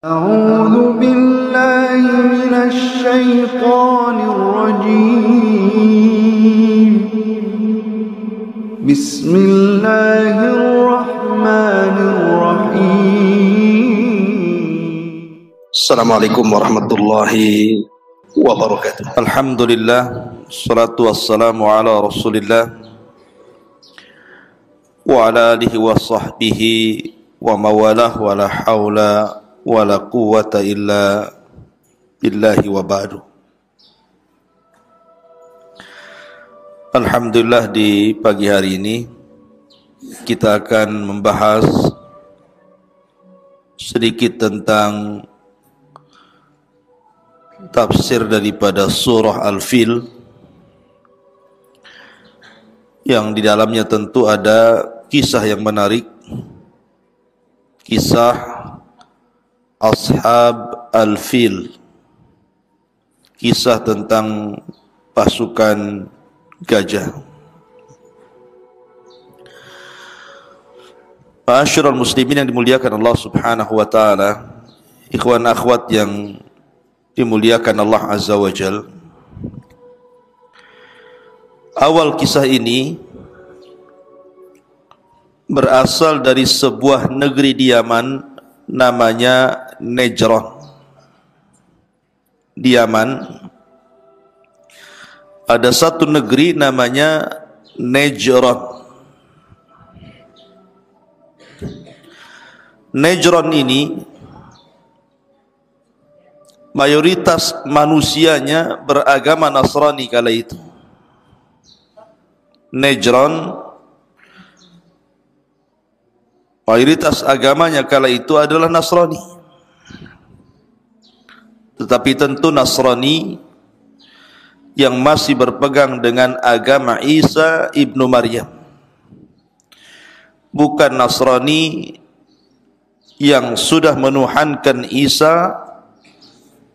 أعوذ بالله من الشيطان الرجيم بسم الله الرحمن الرحيم السلام عليكم ورحمة الله وبركاته. الحمد لله والصلاة والسلام على رسول الله وعلى آله وصحبه ومواله ولا حول ولا قوة إلا بالله وبعد. Alhamdulillah, di pagi hari ini kita akan membahas sedikit tentang tafsir daripada surah Al-Fil, yang di dalamnya tentu ada kisah yang menarik, kisah Ashab Al-Fil, kisah tentang pasukan gajah. Ma'asyiral muslimin yang dimuliakan Allah Subhanahu wa taala, ikhwan akhwat yang dimuliakan Allah Azza wa Jal. Awal kisah ini berasal dari sebuah negeri di Yaman namanya Najran. Di Yaman ada satu negeri namanya Najran. Najran ini mayoritas manusianya beragama Nasrani kala itu. Najran mayoritas agamanya kala itu adalah Nasrani. Tetapi tentu Nasrani yang masih berpegang dengan agama Isa ibnu Maryam, bukan Nasrani yang sudah menuhankan Isa,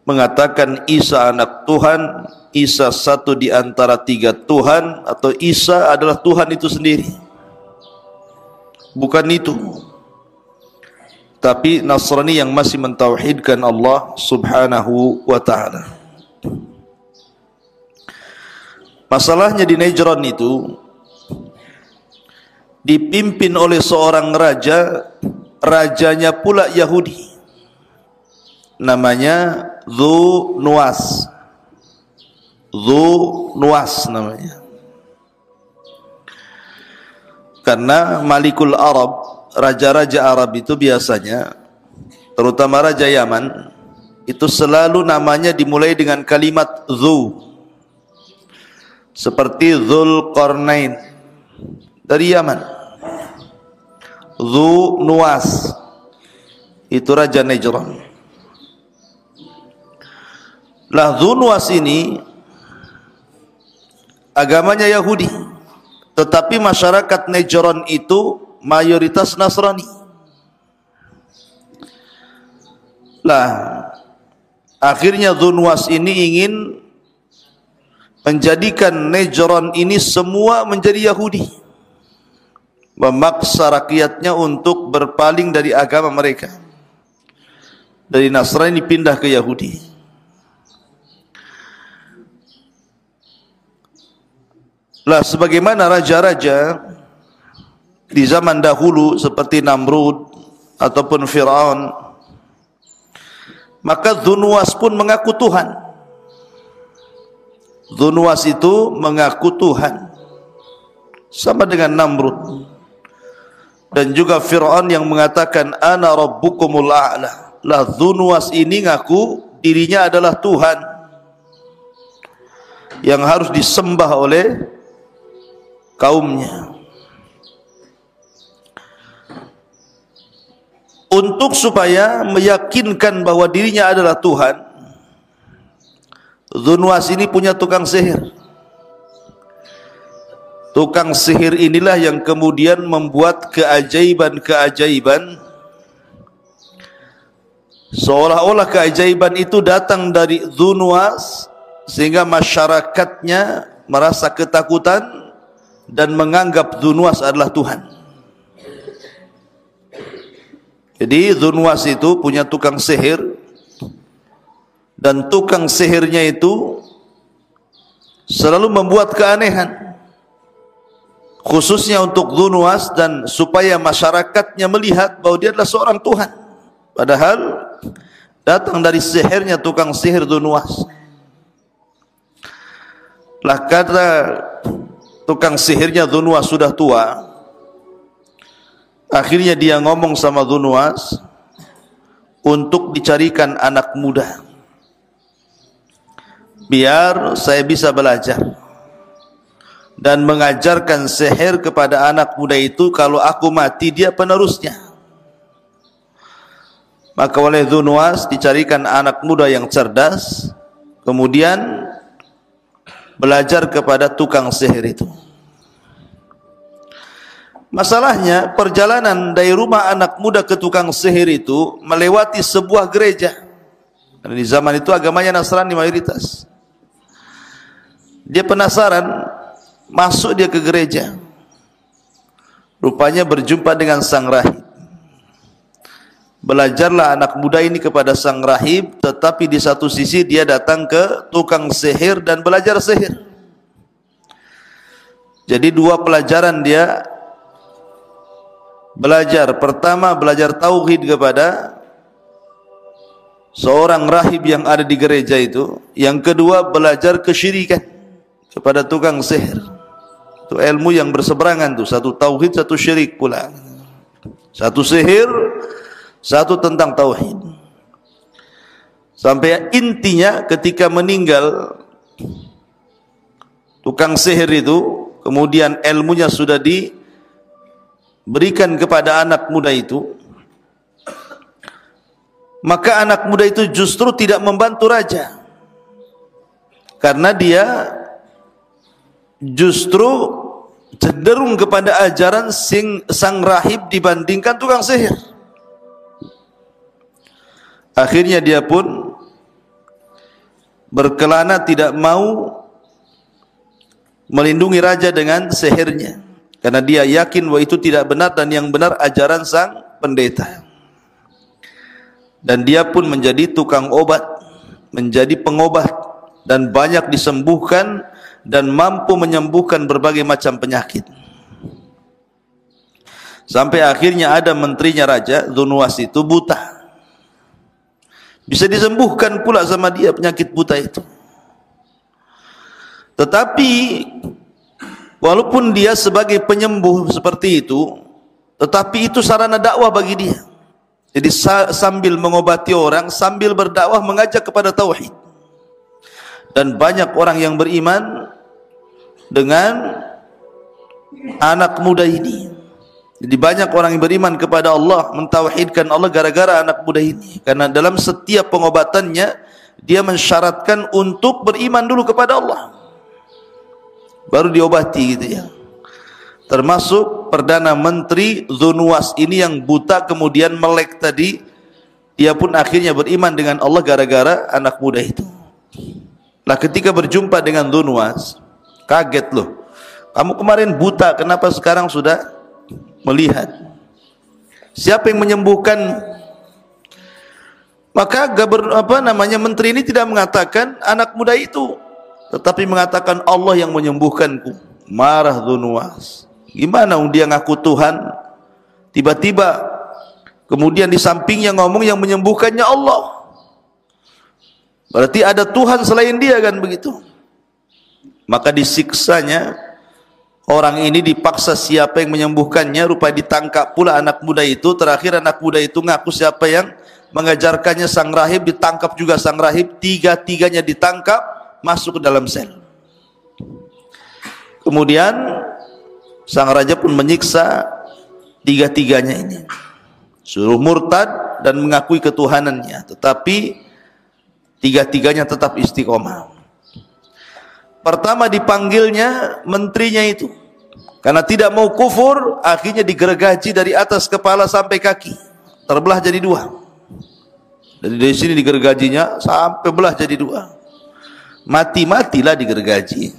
mengatakan Isa anak Tuhan, Isa satu di antara tiga Tuhan, atau Isa adalah Tuhan itu sendiri. Bukan itu. Tapi Nasrani yang masih mentauhidkan Allah Subhanahu wa ta'ala. Masalahnya di Najran itu dipimpin oleh seorang raja, rajanya pula Yahudi, namanya Dzu Nuwas. Dzu Nuwas namanya. Karena Malikul Arab, raja-raja Arab itu biasanya, terutama Raja Yaman, itu selalu namanya dimulai dengan kalimat Dzu. Seperti Dzulqarnain dari Yaman. Dzu Nuwas itu Raja Najran. Lah Dzu Nuwas ini agamanya Yahudi, tetapi masyarakat Najran itu mayoritas Nasrani. Lah akhirnya Dzu Nuwas ini ingin menjadikan Najran ini semua menjadi Yahudi, memaksa rakyatnya untuk berpaling dari agama mereka, dari Nasrani pindah ke Yahudi. Lah sebagaimana raja-raja di zaman dahulu seperti Namrud ataupun Fir'aun, maka Dzu Nuwas pun mengaku Tuhan. Dzu Nuwas itu mengaku Tuhan, sama dengan Namrud. Dan juga Fir'aun yang mengatakan ana rabbukumul a'la. Lah Dzu Nuwas ini ngaku dirinya adalah Tuhan yang harus disembah oleh kaumnya. Untuk supaya meyakinkan bahwa dirinya adalah Tuhan, Dzu Nuwas ini punya tukang sihir. Tukang sihir inilah yang kemudian membuat keajaiban-keajaiban, seolah-olah keajaiban itu datang dari Dzu Nuwas, sehingga masyarakatnya merasa ketakutan dan menganggap Dzu Nuwas adalah Tuhan. Jadi Dzunwas itu punya tukang sihir, dan tukang sihirnya itu selalu membuat keanehan, khususnya untuk Dzunwas, dan supaya masyarakatnya melihat bahwa dia adalah seorang Tuhan, padahal datang dari sihirnya tukang sihir Dzunwas. Lah kata tukang sihirnya Dzunwas sudah tua, akhirnya dia ngomong sama Dzunwas untuk dicarikan anak muda, biar saya bisa belajar dan mengajarkan sihir kepada anak muda itu. Kalau aku mati, dia penerusnya. Maka oleh Dzunwas dicarikan anak muda yang cerdas, kemudian belajar kepada tukang sihir itu. Masalahnya, perjalanan dari rumah anak muda ke tukang sihir itu melewati sebuah gereja. Karena di zaman itu agamanya Nasrani mayoritas. Dia penasaran, masuk dia ke gereja. Rupanya berjumpa dengan sang rahib. Belajarlah anak muda ini kepada sang rahib, tetapi di satu sisi dia datang ke tukang sihir dan belajar sihir. Jadi dua pelajaran dia belajar. Pertama, belajar tauhid kepada seorang rahib yang ada di gereja itu. Yang kedua, belajar kesyirikan kepada tukang sihir. Itu ilmu yang berseberangan tuh, satu tauhid, satu syirik pula. Satu sihir, satu tentang tauhid. Sampai intinya ketika meninggal tukang sihir itu, kemudian ilmunya sudah diberikan kepada anak muda itu, maka anak muda itu justru tidak membantu raja, karena dia justru cenderung kepada ajaran sang rahib dibandingkan tukang sihir. Akhirnya dia pun berkelana tidak mau melindungi raja dengan sihirnya, karena dia yakin bahwa itu tidak benar dan yang benar ajaran sang pendeta. Dan dia pun menjadi tukang obat, menjadi pengobat, dan banyak disembuhkan dan mampu menyembuhkan berbagai macam penyakit. Sampai akhirnya ada menterinya raja, Dzunwas itu buta. Bisa disembuhkan pula sama dia penyakit buta itu. Tetapi walaupun dia sebagai penyembuh seperti itu, tetapi itu sarana dakwah bagi dia. Jadi sambil mengobati orang, sambil berdakwah mengajak kepada tauhid. Dan banyak orang yang beriman dengan anak muda ini. Jadi banyak orang yang beriman kepada Allah, mentauhidkan Allah gara-gara anak muda ini. Karena dalam setiap pengobatannya dia mensyaratkan untuk beriman dulu kepada Allah, baru diobati gitu ya. Termasuk Perdana Menteri Dzunwas ini yang buta kemudian melek tadi, dia pun akhirnya beriman dengan Allah gara-gara anak muda itu. Lah ketika berjumpa dengan Dzunwas, kaget loh. Kamu kemarin buta, kenapa sekarang sudah melihat? Siapa yang menyembuhkan? Maka menteri ini tidak mengatakan anak muda itu, tetapi mengatakan Allah yang menyembuhkanku. Marah Dzunwas. Gimana dia ngaku Tuhan, tiba-tiba kemudian di sampingnya ngomong yang menyembuhkannya Allah. Berarti ada Tuhan selain dia, kan begitu? Maka disiksanya orang ini, dipaksa siapa yang menyembuhkannya. Rupanya ditangkap pula anak muda itu. Terakhir anak muda itu ngaku siapa yang mengajarkannya sang rahib, ditangkap juga sang rahib. Tiga-tiganya ditangkap, masuk ke dalam sel. Kemudian sang raja pun menyiksa tiga-tiganya ini, suruh murtad dan mengakui ketuhanannya, tetapi tiga-tiganya tetap istiqomah. Pertama dipanggilnya menterinya itu, karena tidak mau kufur, akhirnya digergaji dari atas kepala sampai kaki, terbelah jadi dua. Dari sini digergajinya sampai belah jadi dua, mati-matilah digergaji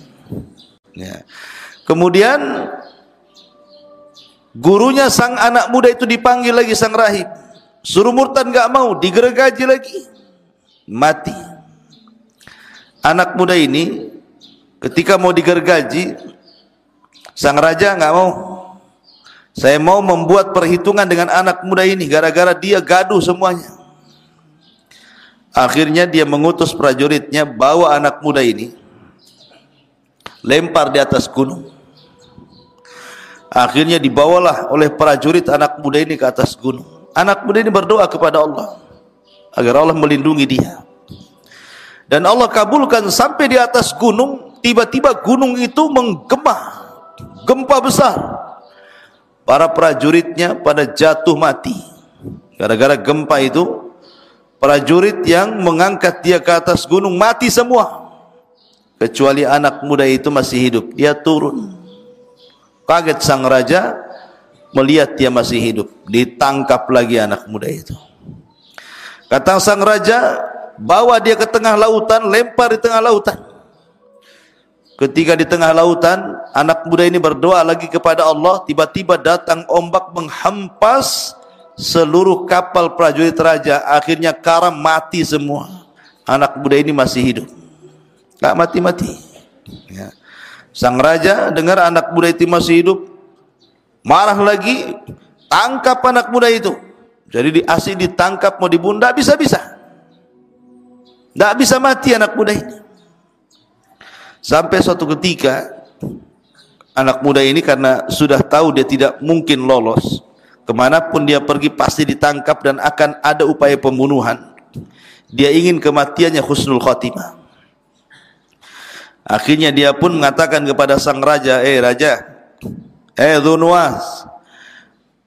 ya. Kemudian gurunya sang anak muda itu dipanggil lagi sang rahib. Suruh murtad enggak mau, digergaji lagi, mati. Anak muda ini ketika mau digergaji, sang raja enggak mau. Saya mau membuat perhitungan dengan anak muda ini gara-gara dia gaduh semuanya. Akhirnya dia mengutus prajuritnya, bawa anak muda ini, lempar di atas gunung. Akhirnya dibawalah oleh prajurit anak muda ini ke atas gunung. Anak muda ini berdoa kepada Allah agar Allah melindungi dia. Dan Allah kabulkan. Sampai di atas gunung, tiba-tiba gunung itu menggema, gempa besar. Para prajuritnya pada jatuh mati. Gara-gara gempa itu, prajurit yang mengangkat dia ke atas gunung mati semua. Kecuali anak muda itu masih hidup. Dia turun. Kaget sang raja melihat dia masih hidup. Ditangkap lagi anak muda itu. Kata sang raja, bawa dia ke tengah lautan, lempar di tengah lautan. Ketika di tengah lautan, anak muda ini berdoa lagi kepada Allah. Tiba-tiba datang ombak menghampas seluruh kapal prajurit raja. Akhirnya karam, mati semua. Anak muda ini masih hidup, tak mati-mati. Ya. Sang raja dengar anak muda itu masih hidup, marah lagi, tangkap anak muda itu. Jadi asik ditangkap, mau dibunuh, tidak bisa-bisa, tidak bisa mati anak muda ini. Sampai suatu ketika anak muda ini karena sudah tahu dia tidak mungkin lolos, kemanapun dia pergi pasti ditangkap dan akan ada upaya pembunuhan. Dia ingin kematiannya husnul khotimah. Akhirnya dia pun mengatakan kepada sang raja, raja, Dzunwas,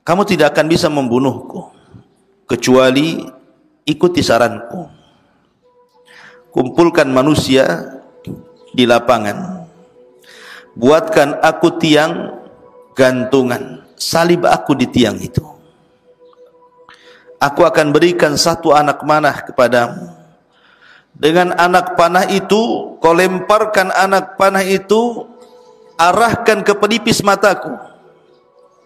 kamu tidak akan bisa membunuhku kecuali ikuti saranku. Kumpulkan manusia di lapangan, buatkan aku tiang gantungan, salib aku di tiang itu. Aku akan berikan satu anak panah kepadamu. Dengan anak panah itu, kau lemparkan anak panah itu, arahkan ke pelipis mataku.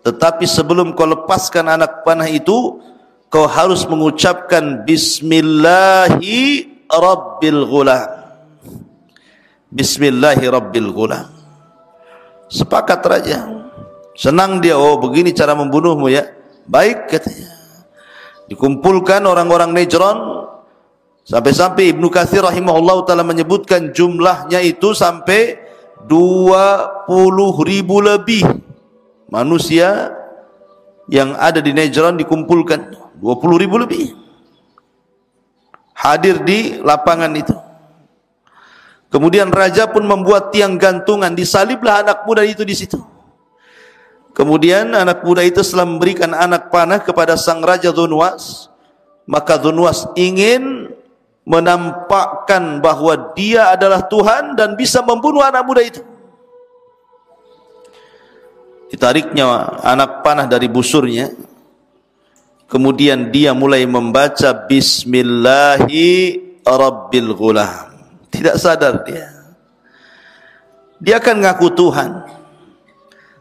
Tetapi sebelum kau lepaskan anak panah itu, kau harus mengucapkan Bismillahi Rabbil Ghulam. Bismillahi Rabbil Ghulam. Sepakat raja. Senang dia, oh begini cara membunuhmu ya. Baik katanya. Dikumpulkan orang-orang Najran. Sampai-sampai Ibnu Katsir rahimahullah ta'ala menyebutkan jumlahnya itu sampai 20.000 lebih manusia yang ada di Najran dikumpulkan. 20.000 lebih hadir di lapangan itu. Kemudian raja pun membuat tiang gantungan, disaliblah anak muda itu di situ. Kemudian anak muda itu setelah memberikan anak panah kepada sang raja Dzunwas, maka Dzunwas ingin menampakkan bahwa dia adalah Tuhan dan bisa membunuh anak muda itu. Ditariknya anak panah dari busurnya, kemudian dia mulai membaca Bismillahi Rabbil Ghulam. Tidak sadar dia akan ngaku Tuhan,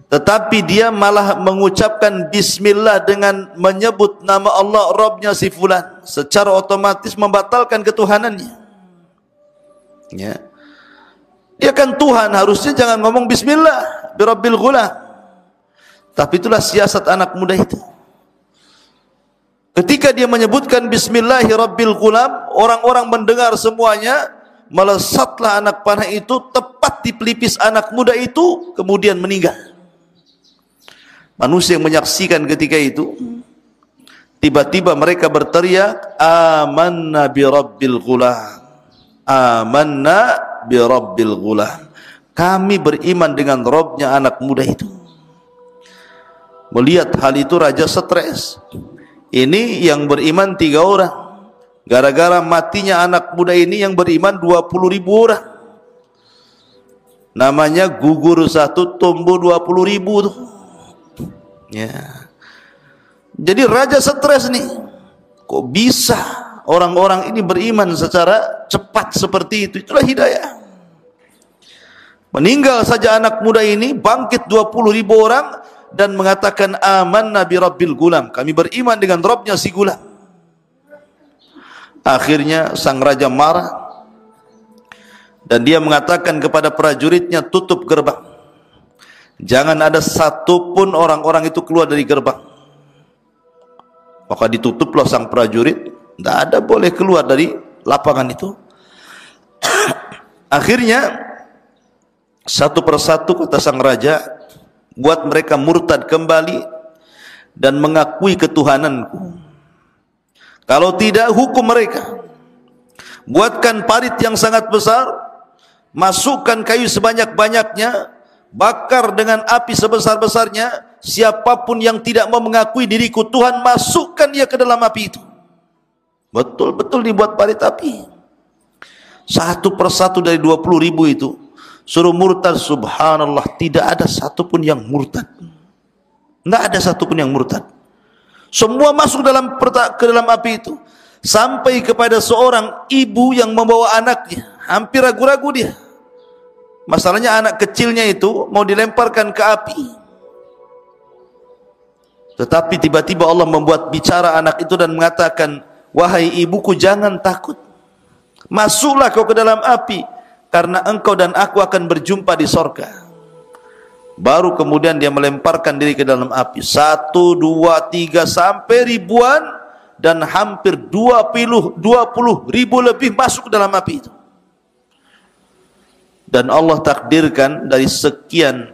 tetapi dia malah mengucapkan Bismillah dengan menyebut nama Allah, Rabbnya si fulan, secara otomatis membatalkan ketuhanannya. Ya. Dia kan Tuhan, harusnya jangan ngomong Bismillah Birabbil Ghulam. Tapi itulah siasat anak muda itu. Ketika dia menyebutkan Bismillahi Rabbil Ghulam, orang-orang mendengar semuanya, melesatlah anak panah itu tepat di pelipis anak muda itu, kemudian meninggal. Manusia yang menyaksikan ketika itu, tiba-tiba mereka berteriak, Amanna bi Rabbil Ghulam, Amanna bi Rabbil Ghulam. Kami beriman dengan Rabbnya anak muda itu. Melihat hal itu raja stres. Ini yang beriman 3 orang. Gara-gara matinya anak muda ini yang beriman 20.000 orang. Namanya gugur satu, tumbuh 20.000 tuh. Ya. Jadi raja stres nih. Kok bisa orang-orang ini beriman secara cepat seperti itu? Itulah hidayah. Meninggal saja anak muda ini, bangkit 20.000 orang dan mengatakan amanna bi Rabbil Ghulam. Kami beriman dengan Rabbnya si Ghulam. Akhirnya sang raja marah dan dia mengatakan kepada prajuritnya, tutup gerbang, jangan ada satupun orang-orang itu keluar dari gerbang. Maka ditutuplah sang prajurit, tidak ada boleh keluar dari lapangan itu. Akhirnya satu persatu kata sang raja, buat mereka murtad kembali dan mengakui ketuhananku. Kalau tidak, hukum mereka. Buatkan parit yang sangat besar, masukkan kayu sebanyak-banyaknya, bakar dengan api sebesar-besarnya. Siapapun yang tidak mau mengakui diriku Tuhan, masukkan dia ke dalam api itu. Betul-betul dibuat parit api. Satu persatu dari 20.000 itu suruh murtad. Subhanallah, tidak ada satupun yang murtad. Tidak ada satupun yang murtad. Semua masuk ke dalam api itu. Sampai kepada seorang ibu yang membawa anaknya, hampir ragu-ragu dia. Masalahnya anak kecilnya itu mau dilemparkan ke api. Tetapi tiba-tiba Allah membuat bicara anak itu dan mengatakan, wahai ibuku, jangan takut. Masuklah kau ke dalam api, karena engkau dan aku akan berjumpa di sorga. Baru kemudian dia melemparkan diri ke dalam api. 1, 2, 3 sampai ribuan, dan hampir 20.000 lebih masuk ke dalam api itu. Dan Allah takdirkan dari sekian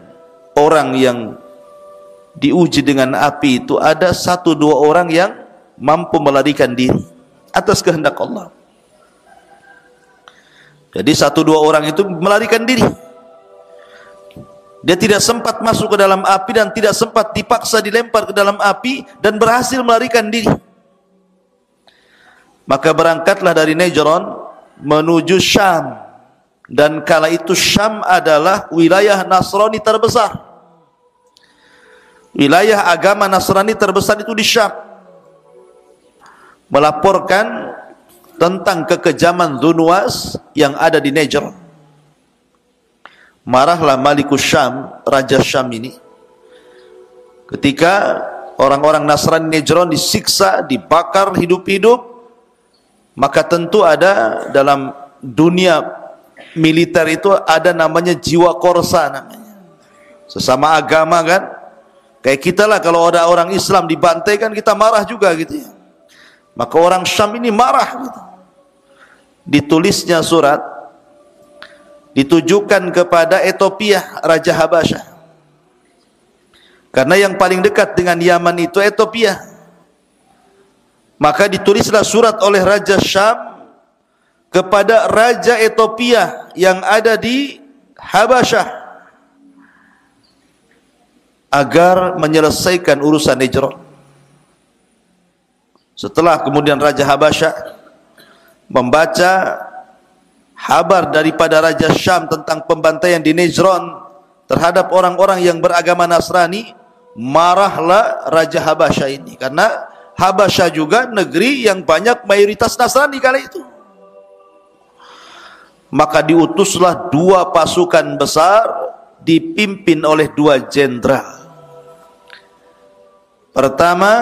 orang yang diuji dengan api itu, ada 1-2 orang yang mampu melarikan diri atas kehendak Allah. Jadi 1-2 orang itu melarikan diri. Dia tidak sempat masuk ke dalam api dan tidak sempat dipaksa dilempar ke dalam api, dan berhasil melarikan diri. Maka berangkatlah dari Najran menuju Syam. Dan kala itu Syam adalah wilayah Nasrani terbesar. Wilayah agama Nasrani terbesar itu di Syam. Melaporkan tentang kekejaman Dzunwas yang ada di Najran. Marahlah Malikus Syam, Raja Syam ini, ketika orang-orang Nasrani Najran disiksa, dibakar hidup-hidup. Maka tentu ada dalam dunia militer itu ada namanya jiwa korsa namanya. Sesama agama kan, kayak kita lah, kalau ada orang Islam dibantai kan kita marah juga gitu ya. Maka orang Syam ini marah gitu. Ditulisnya surat, ditujukan kepada Ethiopia, Raja Habasyah. Karena yang paling dekat dengan Yaman itu Ethiopia. Maka ditulislah surat oleh Raja Syam kepada Raja Ethiopia yang ada di Habasyah, agar menyelesaikan urusan Najran. Setelah kemudian Raja Habasyah membaca kabar daripada Raja Syam tentang pembantaian di Najran terhadap orang-orang yang beragama Nasrani, marahlah Raja Habasyah ini, karena Habasyah juga negeri yang banyak mayoritas Nasrani kala itu. Maka diutuslah 2 pasukan besar dipimpin oleh 2 jenderal. Pertama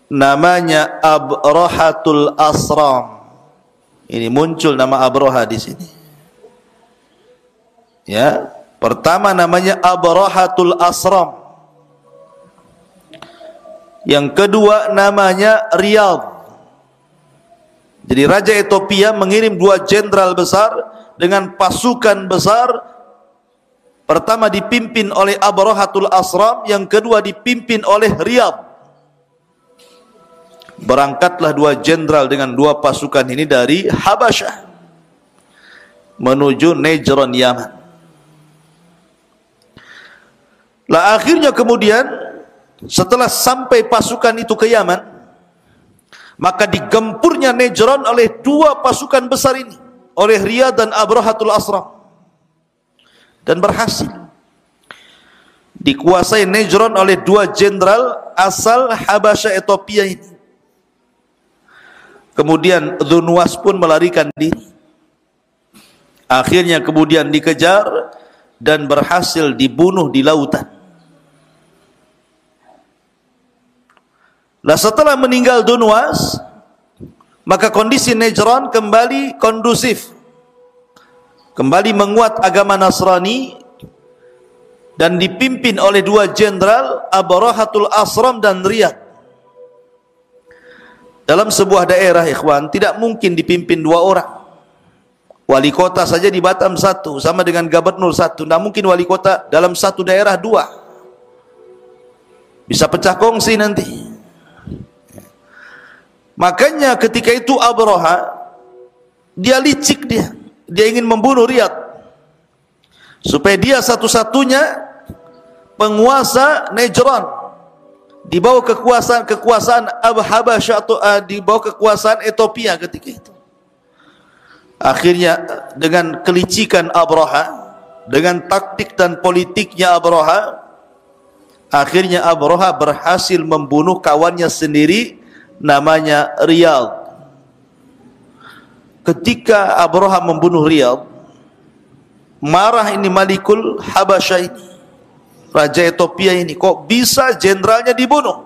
namanya Abrahatul Asram. Ini muncul nama Abraha di sini. Ya, pertama namanya Abrahatul Asram. Yang kedua namanya Riyadh. Jadi Raja Ethiopia mengirim 2 jenderal besar dengan pasukan besar. Pertama dipimpin oleh Abrahatul Asram, yang kedua dipimpin oleh Riyadh. Berangkatlah 2 jenderal dengan 2 pasukan ini dari Habasyah menuju Najran, Yaman. Lah akhirnya kemudian setelah sampai pasukan itu ke Yaman, maka digempurnya Najran oleh 2 pasukan besar ini, oleh Riyadh dan Abrahatul Asram, dan berhasil dikuasai Najran oleh 2 jenderal asal Habasyah Ethiopia ini. Kemudian Dzunwas pun melarikan diri. Akhirnya kemudian dikejar dan berhasil dibunuh di lautan. Nah, setelah meninggal Dzunwas, Maka kondisi Najran kembali kondusif, kembali menguat agama Nasrani, dan dipimpin oleh dua jenderal, Abrahatul Asram dan Riyad. Dalam sebuah daerah, ikhwan, tidak mungkin dipimpin dua orang. Wali kota saja di Batam satu, sama dengan gubernur satu. Tidak mungkin wali kota dalam satu daerah dua. Bisa pecah kongsi nanti. Makanya ketika itu Abraha, dia licik dia ingin membunuh Riyad, supaya dia satu-satunya penguasa Najran di bawah kekuasaan Habasyah, atau di bawah kekuasaan Ethiopia ketika itu. Akhirnya dengan kelicikan Abraha, dengan taktik dan politiknya Abraha, akhirnya Abraha berhasil membunuh kawannya sendiri, namanya Riyad. Ketika Abraha membunuh Riyad, marah ini Malikul Habasyah ini, raja Ethiopia ini, kok bisa jenderalnya dibunuh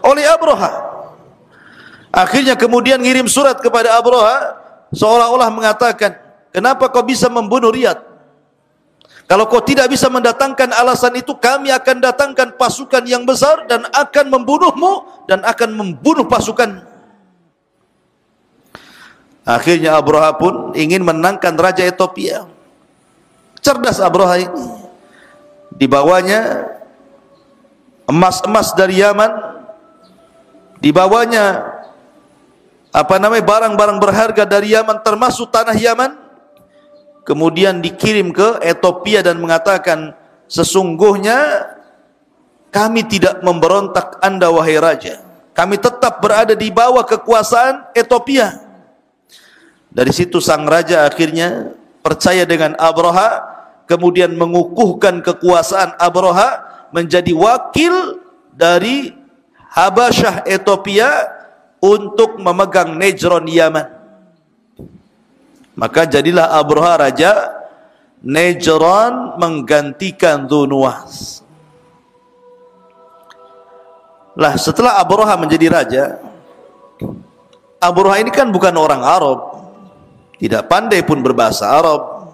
oleh Abraha. Akhirnya kemudian ngirim surat kepada Abraha, seolah-olah mengatakan, kenapa kau bisa membunuh Riyad? Kalau kau tidak bisa mendatangkan alasan itu, kami akan datangkan pasukan yang besar dan akan membunuhmu dan akan membunuh pasukan. Akhirnya Abraha pun ingin menangkan raja Ethiopia. Cerdas Abraha ini. Dibawanya emas-emas dari Yaman, dibawanya barang-barang berharga dari Yaman, termasuk tanah Yaman. Kemudian dikirim ke Ethiopia dan mengatakan, sesungguhnya kami tidak memberontak Anda wahai raja, kami tetap berada di bawah kekuasaan Ethiopia. Dari situ sang raja akhirnya percaya dengan Abraha, kemudian mengukuhkan kekuasaan Abraha menjadi wakil dari Habasyah Ethiopia untuk memegang Najran Yaman. Maka jadilah Abraha raja Najran menggantikan Dzunnuwas. Lah setelah Abraha menjadi raja, Abraha ini kan bukan orang Arab, tidak pandai pun berbahasa Arab.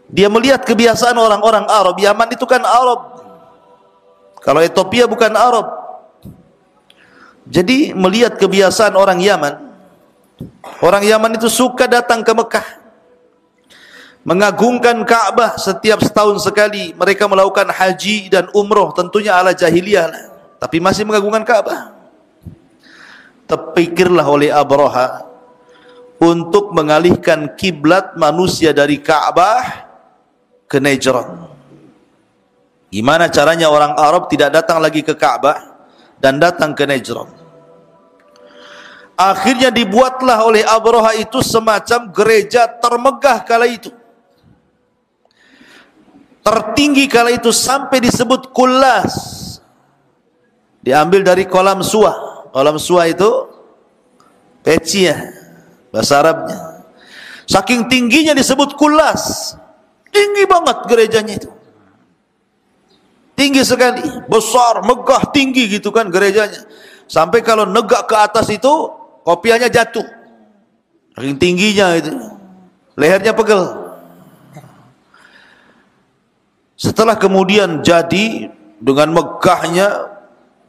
Dia melihat kebiasaan orang-orang Arab. Yaman itu kan Arab, kalau Ethiopia bukan Arab. Jadi melihat kebiasaan orang Yaman. Orang Yaman itu suka datang ke Mekah, mengagungkan Ka'bah setiap setahun sekali. Mereka melakukan haji dan umroh, tentunya ala jahiliyah lah, tapi masih mengagungkan Ka'bah. Terpikirlah oleh Abraha untuk mengalihkan kiblat manusia dari Ka'bah ke Najran. Gimana caranya orang Arab tidak datang lagi ke Ka'bah dan datang ke Najran? Akhirnya dibuatlah oleh Abraha itu semacam gereja termegah kala itu, tertinggi kala itu, sampai disebut Kullas. Diambil dari kolam suah. Kolam suah itu peci ya, bahasa Arabnya. Saking tingginya disebut Kullas. Tinggi banget gerejanya itu, tinggi sekali, besar, megah, tinggi gitu kan gerejanya. Sampai kalau negak ke atas itu kopiahnya jatuh, saking tingginya itu, lehernya pegel. Setelah kemudian jadi dengan megahnya,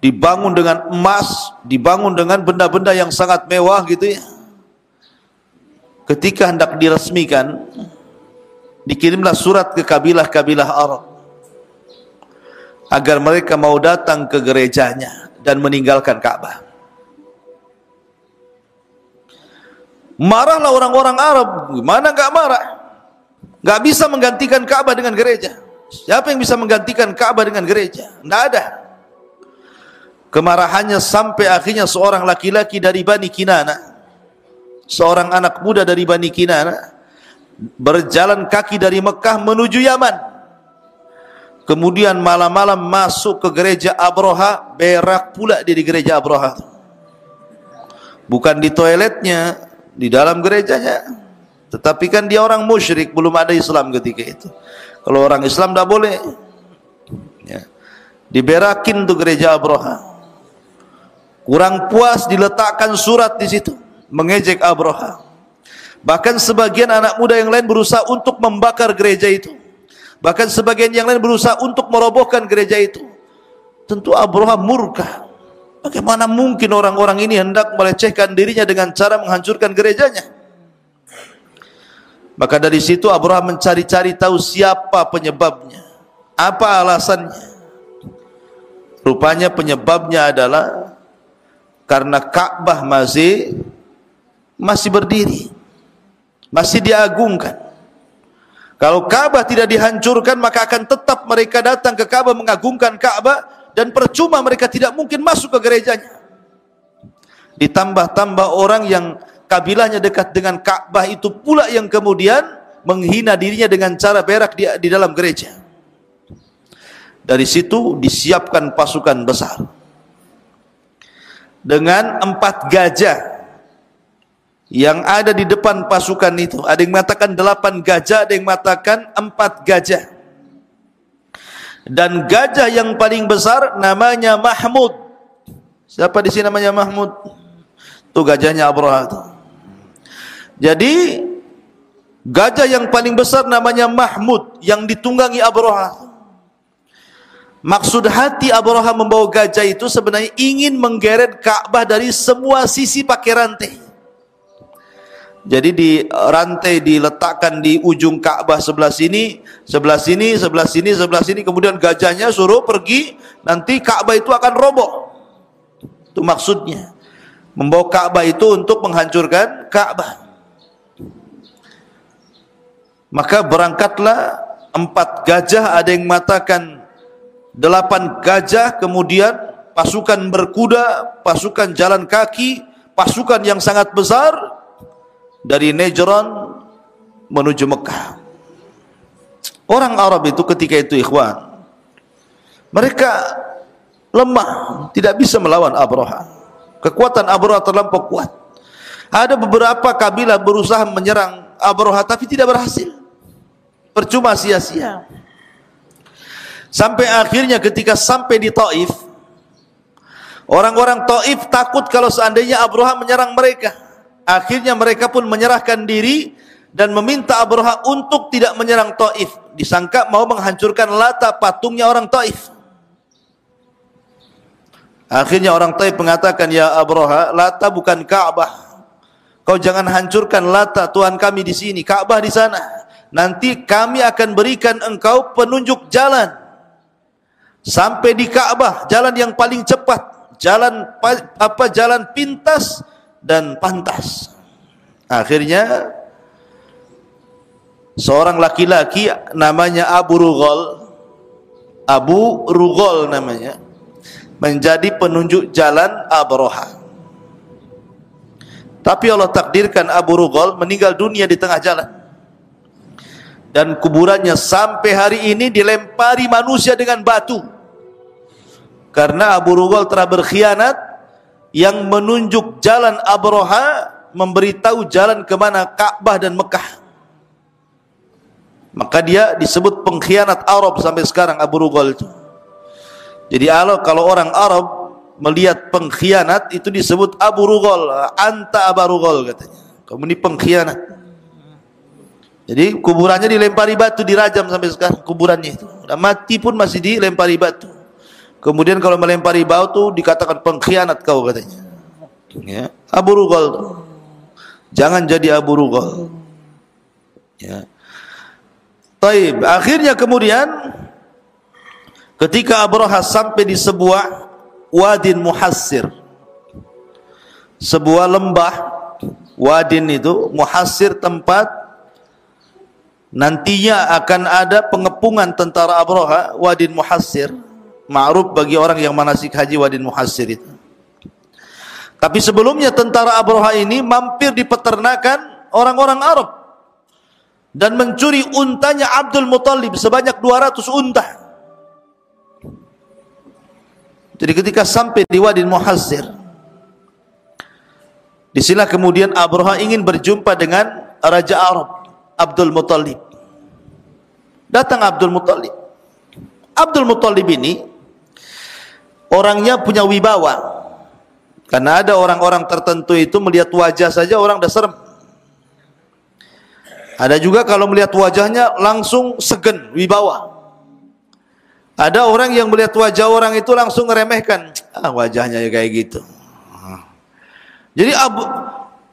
dibangun dengan emas, dibangun dengan benda-benda yang sangat mewah gitu ya. Ketika hendak diresmikan, dikirimlah surat ke kabilah-kabilah Arab agar mereka mau datang ke gerejanya dan meninggalkan Ka'bah. Marahlah orang-orang Arab. Gimana gak marah? Gak bisa menggantikan Ka'bah dengan gereja. Siapa yang bisa menggantikan Ka'bah dengan gereja? Tidak ada. Kemarahannya sampai akhirnya seorang laki-laki dari Bani Kinana, seorang anak muda dari Bani Kinana, berjalan kaki dari Mekah menuju Yaman. Kemudian malam-malam masuk ke gereja Abraha, berak pula dia di gereja Abraha. Bukan di toiletnya, di dalam gerejanya. Tetapi kan dia orang musyrik, belum ada Islam ketika itu. Kalau orang Islam tidak boleh ya. Diberakin tuh gereja Abraha. Kurang puas diletakkan surat di situ mengejek Abraha. Bahkan sebagian anak muda yang lain berusaha untuk membakar gereja itu. Bahkan sebagian yang lain berusaha untuk merobohkan gereja itu. Tentu Abraha murka. Bagaimana mungkin orang-orang ini hendak melecehkan dirinya dengan cara menghancurkan gerejanya? Maka dari situ Abraha mencari-cari tahu siapa penyebabnya, apa alasannya. Rupanya penyebabnya adalah karena Ka'bah masih berdiri, masih diagungkan. Kalau Ka'bah tidak dihancurkan, maka akan tetap mereka datang ke Ka'bah mengagungkan Ka'bah, dan percuma mereka tidak mungkin masuk ke gerejanya. Ditambah-tambah orang yang kabilahnya dekat dengan Ka'bah itu pula yang kemudian menghina dirinya dengan cara berak di dalam gereja. Dari situ disiapkan pasukan besar dengan 4 gajah yang ada di depan pasukan itu. Ada yang mengatakan 8 gajah, ada yang mengatakan 4 gajah. Dan gajah yang paling besar namanya Mahmud. Siapa di sini namanya Mahmud? Itu gajahnya Abraha itu. Jadi gajah yang paling besar namanya Mahmud yang ditunggangi Abraha. Maksud hati Abraha membawa gajah itu sebenarnya ingin menggeret Ka'bah dari semua sisi pakai rantai. Jadi di rantai diletakkan di ujung Ka'bah sebelah sini, sebelah sini, sebelah sini, sebelah sini. Kemudian gajahnya suruh pergi, nanti Ka'bah itu akan roboh. Itu maksudnya. Membawa Ka'bah itu untuk menghancurkan Ka'bah. Maka berangkatlah 4 gajah, ada yang mengatakan 8 gajah, kemudian pasukan berkuda, pasukan jalan kaki, pasukan yang sangat besar dari Najran menuju Mekah. Orang Arab itu ketika itu ikhwan, mereka lemah, tidak bisa melawan Abraha. Kekuatan Abraha terlampau kuat. Ada beberapa kabilah berusaha menyerang Abraha tapi tidak berhasil. Percuma, sia-sia. Sampai akhirnya ketika sampai di Taif, orang-orang Taif takut kalau seandainya Abraha menyerang mereka. Akhirnya mereka pun menyerahkan diri dan meminta Abraha untuk tidak menyerang Taif. Disangka mau menghancurkan Lata, patungnya orang Taif. Akhirnya orang Taif mengatakan, ya Abraha, Lata bukan Ka'bah. Kau jangan hancurkan Lata, Tuhan kami di sini, Ka'bah di sana. Nanti kami akan berikan engkau penunjuk jalan sampai di Ka'bah, jalan yang paling cepat, jalan pintas dan pantas. Akhirnya seorang laki-laki namanya Abu Rughal namanya, menjadi penunjuk jalan Abraha. Tapi Allah takdirkan Abu Rughal meninggal dunia di tengah jalan, dan kuburannya sampai hari ini dilempari manusia dengan batu, karena Abu Rughal telah berkhianat. Yang menunjuk jalan Abraha, memberitahu jalan kemana Ka'bah dan Mekah. Maka dia disebut pengkhianat Arab sampai sekarang, Abu Rughal itu. Jadi kalau orang Arab melihat pengkhianat itu disebut Abu Rughal, anta Abu Rughal katanya, kamu ini pengkhianat. Jadi kuburannya dilempari batu, dirajam sampai sekarang kuburannya itu. Udah mati pun masih dilempari batu. Kemudian kalau melempari batu dikatakan pengkhianat kau katanya. Ya, Abu Rughal. Jangan jadi Abu Rughal. Ya. Taib. Akhirnya kemudian ketika Abraha sampai di sebuah Wadin Muhassir, sebuah lembah, Wadin itu Muhassir, tempat nantinya akan ada pengepungan tentara Abraha. Wadin Muhassir ma'ruf bagi orang yang manasik haji Wadin Muhassir itu. Tapi sebelumnya tentara Abraha ini mampir di peternakan orang-orang Arab dan mencuri untanya Abdul Muttalib sebanyak 200 unta. Jadi ketika sampai di Wadin Muhassir, disinilah kemudian Abraha ingin berjumpa dengan Raja Arab, Abdul Muttalib. Datang Abdul Muttalib. Abdul Muttalib ini orangnya punya wibawa, Karena ada orang-orang tertentu itu melihat wajah saja orang dah serem. Ada juga kalau melihat wajahnya langsung segen, wibawa. Ada orang yang melihat wajah orang itu langsung meremehkan. Wajahnya kayak gitu. Jadi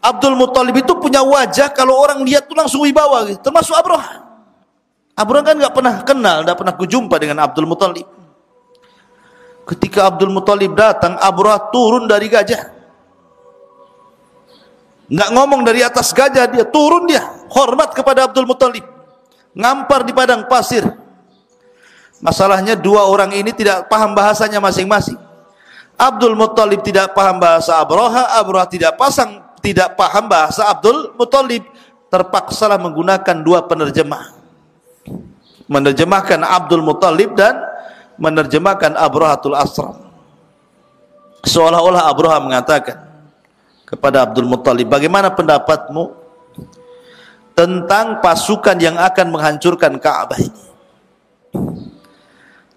Abdul Muttalib itu punya wajah kalau orang lihat itu langsung wibawa gitu. Termasuk Abraha. Abraha kan enggak pernah kenal, enggak pernah berjumpa dengan Abdul Muttalib. Ketika Abdul Muttalib datang, Abraha turun dari gajah. Enggak ngomong dari atas gajah, dia turun, dia hormat kepada Abdul Muttalib. Ngampar di padang pasir. Masalahnya dua orang ini tidak paham bahasanya masing-masing. Abdul Muttalib tidak paham bahasa Abraha, Abraha tidak paham bahasa Abdul Muttalib. Terpaksalah menggunakan dua penerjemah. Menerjemahkan Abdul Muttalib dan menerjemahkan Abrahatul Asram. Seolah-olah Abraha mengatakan kepada Abdul Muttalib, bagaimana pendapatmu tentang pasukan yang akan menghancurkan Ka'bah ini?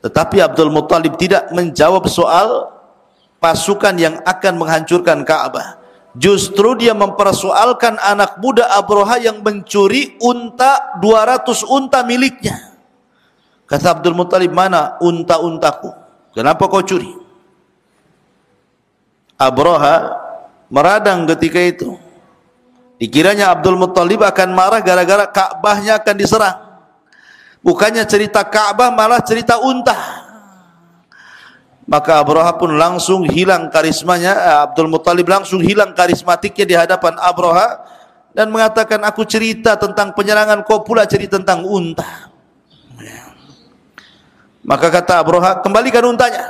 Tetapi Abdul Muttalib tidak menjawab soal pasukan yang akan menghancurkan Ka'bah. Justru dia mempersoalkan anak muda Abraha yang mencuri unta, 200 unta miliknya. Kata Abdul Muttalib, mana unta-untaku? Kenapa kau curi? Abraha meradang ketika itu. Dikiranya Abdul Muttalib akan marah gara-gara Ka'bahnya akan diserang. Bukannya cerita Ka'bah, malah cerita unta. Maka Abraha pun langsung hilang karismanya. Abdul Muttalib langsung hilang karismatiknya di hadapan Abraha dan mengatakan, aku cerita tentang penyerangan, kau pula cerita tentang unta. Maka kata Abraha, kembalikan untanya.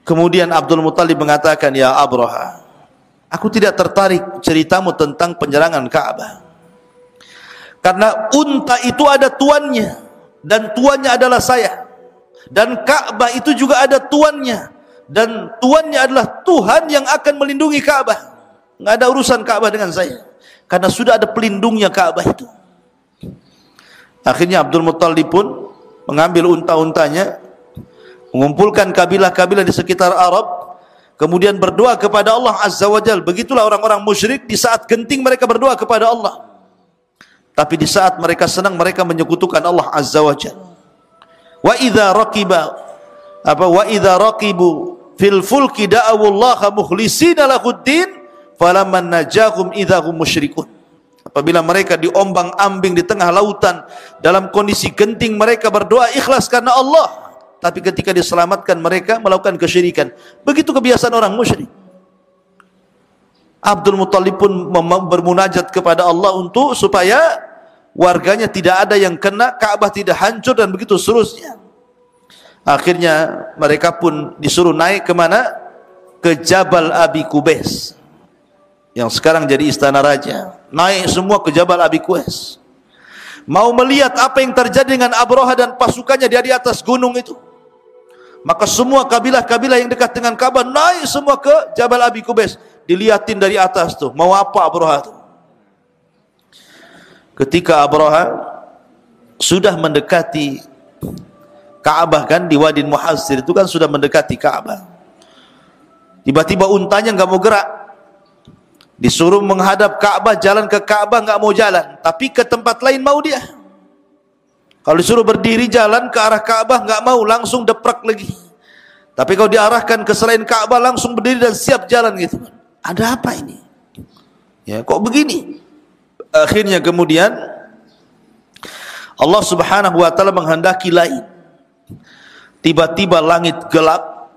Kemudian Abdul Muttalib mengatakan, ya Abraha, aku tidak tertarik ceritamu tentang penyerangan Ka'bah. Karena unta itu ada tuannya, dan tuannya adalah saya. Dan Ka'bah itu juga ada tuannya, dan tuannya adalah Tuhan yang akan melindungi Ka'bah. Enggak ada urusan Ka'bah dengan saya, karena sudah ada pelindungnya Ka'bah itu. Akhirnya Abdul Muttalib pun mengambil unta-untanya, mengumpulkan kabilah-kabilah di sekitar Arab, kemudian berdoa kepada Allah Azza wa Jalla. Begitulah orang-orang musyrik, di saat genting mereka berdoa kepada Allah, tapi di saat mereka senang mereka menyekutukan Allah Azza wa Jalla. Wa idza raqibu fil fulki da'awullaha mukhlishina lahuddin falamman najahum idzahum musyrikun. Apabila mereka diombang-ambing di tengah lautan dalam kondisi genting, mereka berdoa ikhlas karena Allah, tapi ketika diselamatkan mereka melakukan kesyirikan. Begitu kebiasaan orang musyrik. Abdul Muttalib pun bermunajat kepada Allah untuk supaya warganya tidak ada yang kena, Ka'bah tidak hancur, dan begitu seterusnya. Akhirnya mereka pun disuruh naik ke mana? Ke Jabal Abi Qubais, yang sekarang jadi istana raja. Naik semua ke Jabal Abi Qubais, mau melihat apa yang terjadi dengan Abraha dan pasukannya di atas gunung itu. Maka semua kabilah-kabilah yang dekat dengan Ka'bah naik semua ke Jabal Abi Qubais, dilihatin dari atas tuh, mau apa Abraha tuh. Ketika Abraha sudah mendekati Ka'bah, kan di Wadi Muhassir itu kan sudah mendekati Ka'bah, tiba-tiba untanya enggak mau gerak. Disuruh menghadap Ka'bah, jalan ke Ka'bah enggak mau jalan, tapi ke tempat lain mau dia. Kalau disuruh berdiri jalan ke arah Ka'bah enggak mau, langsung deprak lagi. Tapi kalau diarahkan ke selain Ka'bah langsung berdiri dan siap jalan gitu. Ada apa ini? Ya, kok begini? Akhirnya kemudian Allah Subhanahu wa taala menghendaki lain. Tiba-tiba langit gelap,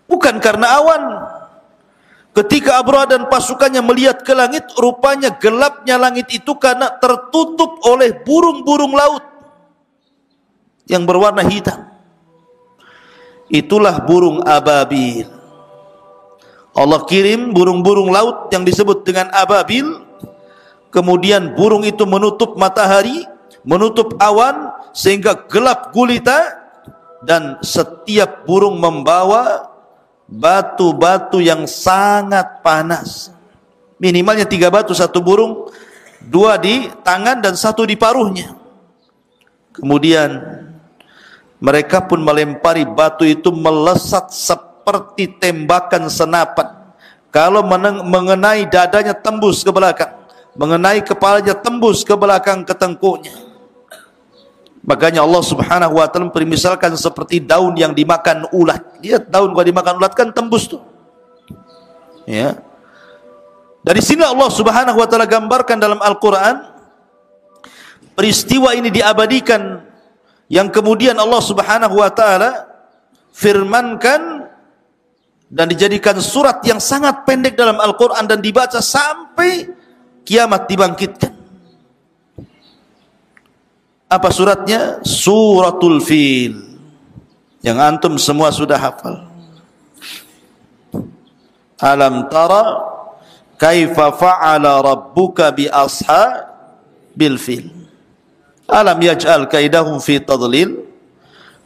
bukan karena awan. Ketika Abraha dan pasukannya melihat ke langit, rupanya gelapnya langit itu karena tertutup oleh burung-burung laut yang berwarna hitam. Itulah burung ababil. Allah kirim burung-burung laut yang disebut dengan ababil. Kemudian burung itu menutup matahari, menutup awan, sehingga gelap gulita, dan setiap burung membawa batu-batu yang sangat panas. Minimalnya 3 batu satu burung, 2 di tangan dan 1 di paruhnya. Kemudian mereka pun melempari batu itu melesat seperti tembakan senapan. Kalau mengenai dadanya tembus ke belakang, mengenai kepalanya tembus ke belakang ke tengkuknya. Makanya Allah Subhanahu wa taala permisalkan seperti daun yang dimakan ulat. Lihat daun kalau dimakan ulat kan tembus tuh. Ya. Dari sini Allah Subhanahu wa taala gambarkan dalam Al-Qur'an peristiwa ini diabadikan, yang kemudian Allah Subhanahu wa taala firmankan dan dijadikan surat yang sangat pendek dalam Al-Qur'an dan dibaca sampai kiamat dibangkitkan. Apa suratnya? Suratul Fil, yang antum semua sudah hafal. Alam tara kaifa fa'ala rabbuka bi ashabil fil. Alam yaj'al kaidahum fi tadlil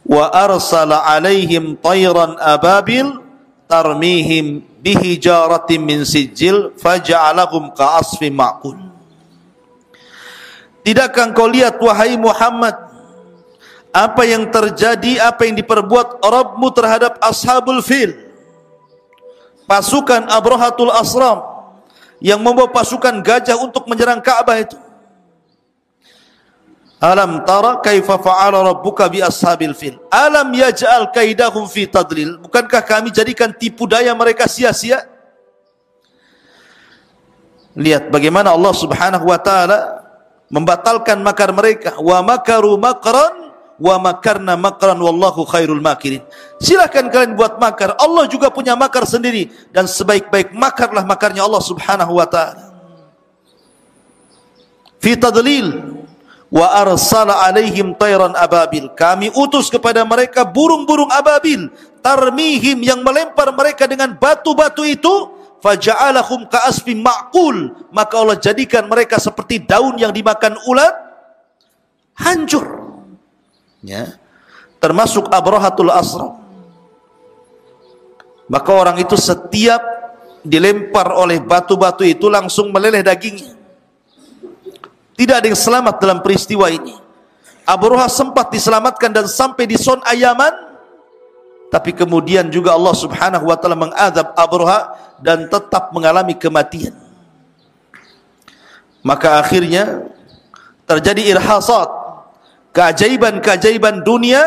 wa arsala alaihim tayran ababil tarmihim bihijaratin min sijil faja'alahum ka'asfin ma'kul. Tidakkah engkau lihat wahai Muhammad apa yang terjadi, apa yang diperbuat Rabbmu terhadap ashabul fil, pasukan Abrahatul Asram yang membawa pasukan gajah untuk menyerang Ka'bah itu. Alam tara kaifa fa'ala rabbuka bi ashabil fil alam yaj'al kaidahum fi tadlil. Bukankah kami jadikan tipu daya mereka sia-sia? Lihat bagaimana Allah Subhanahu wa taala membatalkan makar mereka. Wa makaru makran wa makarna makran wallahu khairul makirin. Silakan kalian buat makar, Allah juga punya makar sendiri, dan sebaik-baik makarlah makarnya Allah Subhanahu wa taala. Fi tadlil wa arsala alaihim tayran ababil. Kami utus kepada mereka burung-burung ababil, tarmihim yang melempar mereka dengan batu-batu itu, faja'alahum ka'asfin ma'kul, maka Allah jadikan mereka seperti daun yang dimakan ulat, hancur. Ya, termasuk Abrahatul Asram. Maka orang itu setiap dilempar oleh batu-batu itu langsung meleleh dagingnya. Tidak ada yang selamat dalam peristiwa ini. Abraha sempat diselamatkan dan sampai di Son Ayaman, tapi kemudian juga Allah Subhanahu wa taala mengadab Abraha dan tetap mengalami kematian. Maka akhirnya terjadi irhasat, keajaiban-keajaiban dunia,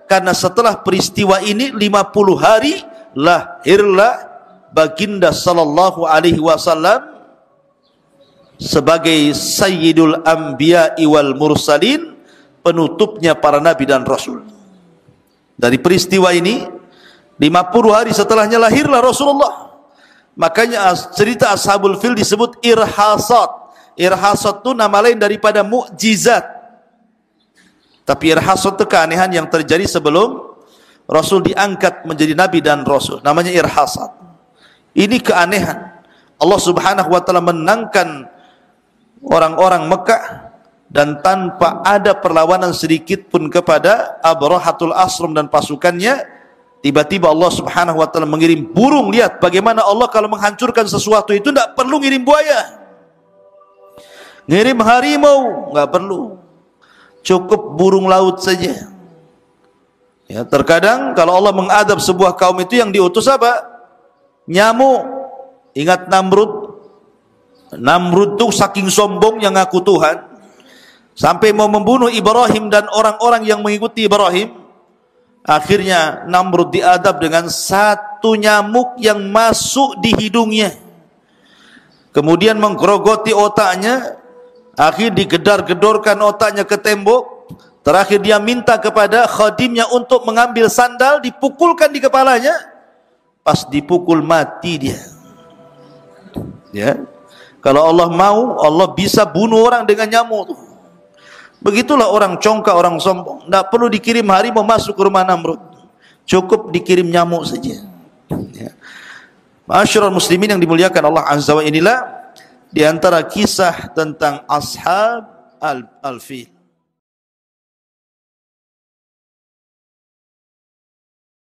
karena setelah peristiwa ini 50 hari lahirlah baginda sallallahu alaihi wasallam sebagai sayyidul anbiya wal mursalin, penutupnya para nabi dan rasul. Dari peristiwa ini 50 hari setelahnya lahirlah Rasulullah. Makanya cerita Ashabul Fil disebut irhasat. Irhasat itu nama lain daripada mukjizat. Tapi irhasat itu keanehan yang terjadi sebelum Rasul diangkat menjadi nabi dan rasul. Namanya irhasat. Ini keanehan. Allah Subhanahu wa taala menangkan orang-orang Mekah dan tanpa ada perlawanan sedikit pun kepada Abrahatul Asram dan pasukannya. Tiba-tiba Allah Subhanahu wa taala mengirim burung. Lihat bagaimana Allah kalau menghancurkan sesuatu itu tidak perlu ngirim buaya, ngirim harimau, nggak perlu, cukup burung laut saja. Ya, terkadang kalau Allah mengadab sebuah kaum itu yang diutus apa? Nyamuk. Ingat Namrud? Namrud itu saking sombong yang ngaku Tuhan, sampai mau membunuh Ibrahim dan orang-orang yang mengikuti Ibrahim. Akhirnya Namrud diadab dengan satu nyamuk yang masuk di hidungnya, kemudian menggerogoti otaknya, akhir digedar-gedorkan otaknya ke tembok. Terakhir dia minta kepada khadimnya untuk mengambil sandal, dipukulkan di kepalanya. Pas dipukul mati dia. Ya, kalau Allah mau, Allah bisa bunuh orang dengan nyamuk. Begitulah orang congkak, orang sombong. Tidak perlu dikirim harimau masuk ke rumah Namrud, cukup dikirim nyamuk saja. Ya. Ma'asyiral muslimin yang dimuliakan Allah Azza wa Jalla, inilah di antara kisah tentang ashab al-fil.